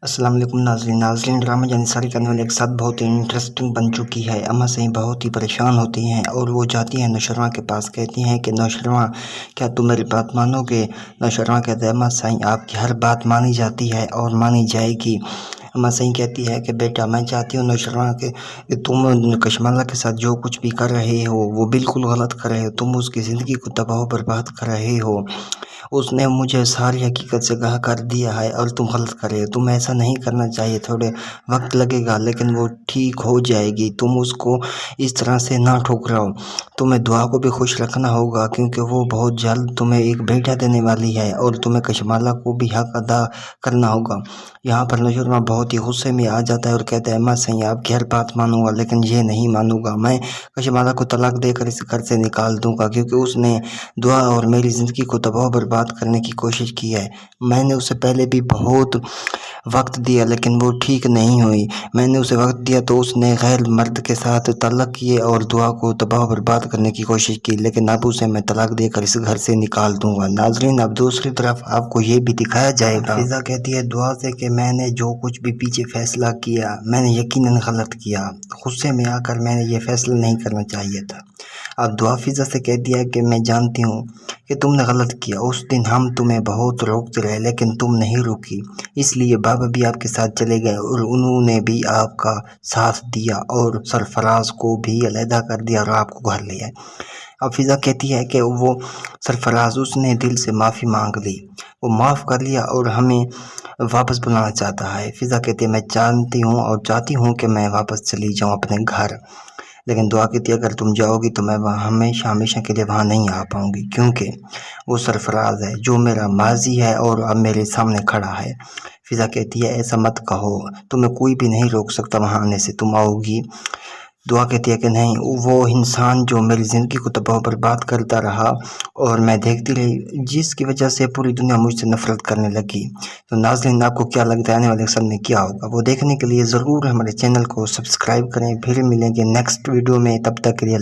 अस्सलाम वालेकुम नाज़रीन ड्रामा जानिसारी करने वाले एक साथ बहुत ही इंटरेस्टिंग बन चुकी है। अम्मा सही बहुत ही परेशान होती हैं और वो जाती हैं नौशरमा के पास, कहती हैं कि नौशरमा क्या तुम मेरी बात मानोगे। नौशरमा कहते हैं अम्मा सही आपकी हर बात मानी जाती है और मानी जाएगी। अम्मा सही कहती है कि बेटा मैं चाहती हूँ नौशरमा कि तुम कशमाला के साथ जो कुछ भी कर रहे हो वो बिल्कुल गलत कर रहे हो, तुम उसकी ज़िंदगी को तबाह बर्बाद कर रहे हो। उसने मुझे सारी हकीकत से आगाह कर दिया है और तुम गलत कर रहे हो, तुम ऐसा नहीं करना चाहिए, थोड़े वक्त लगेगा लेकिन वो ठीक हो जाएगी, तुम उसको इस तरह से ना ठुकराओ। तुम्हें दुआ को भी खुश रखना होगा क्योंकि वो बहुत जल्द तुम्हें एक बेटा देने वाली है और तुम्हें कशमाला को भी हक अदा करना होगा। यहाँ पर नौशरमा बहुत ही गुस्से में आ जाता है और कहता है अम्मा सही आपकी हर बात मानूंगा लेकिन ये नहीं मानूंगा, मैं कशमाला को तलाक देकर इस घर से निकाल दूंगा क्योंकि उसने दुआ और मेरी ज़िंदगी को तबाह बर्बाद करने की कोशिश की है। मैंने उसे पहले भी बहुत वक्त दिया लेकिन वो ठीक नहीं हुई। मैंने उसे वक्त दिया तो उसने गैर मर्द के साथ तलाक किए और दुआ को तबाह बर्बाद करने की कोशिश की, लेकिन अब उसे मैं तलाक देकर इस घर से निकाल दूंगा। नाजरीन अब दूसरी तरफ आपको ये भी दिखाया जाएगा। फिजा कहती है दुआ से कि मैंने जो कुछ भी पीछे फैसला किया मैंने यकीनन गलत किया, गुस्से में आकर मैंने ये फैसला नहीं करना चाहिए था। अब दुआ फिजा से कह दिया कि मैं जानती हूँ कि तुमने गलत किया, उस दिन हम तुम्हें बहुत रोकते रहे लेकिन तुम नहीं रुकी, इसलिए बाबा भी आपके साथ चले गए और उन्होंने भी आपका साथ दिया और सरफराज को भी अलहदा कर दिया और आपको घर ले आए। अब फिजा कहती है कि वो सरफराज उसने दिल से माफ़ी मांग ली, वो माफ़ कर लिया और हमें वापस बुलाना चाहता है। फिजा कहती है मैं जानती हूँ और चाहती हूँ कि मैं वापस चली जाऊँ अपने घर, लेकिन दुआ कहती है अगर तुम जाओगी तो मैं वहाँ हमेशा हमेशा के लिए वहाँ नहीं आ पाऊँगी क्योंकि वो सरफराज है जो मेरा माजी है और अब मेरे सामने खड़ा है। फिजा कहती है ऐसा मत कहो, तुम्हें कोई भी नहीं रोक सकता वहाँ आने से, तुम आओगी। दुआ कहती है कि नहीं, वो इंसान जो मेरी ज़िंदगी को तबाह बर्बाद करता रहा और मैं देखती रही जिसकी वजह से पूरी दुनिया मुझसे नफरत करने लगी। तो नाज़रीन आपको क्या लगता है आने वाले समय में क्या होगा, वो देखने के लिए ज़रूर हमारे चैनल को सब्सक्राइब करें। फिर मिलेंगे नेक्स्ट वीडियो में, तब तक के लिए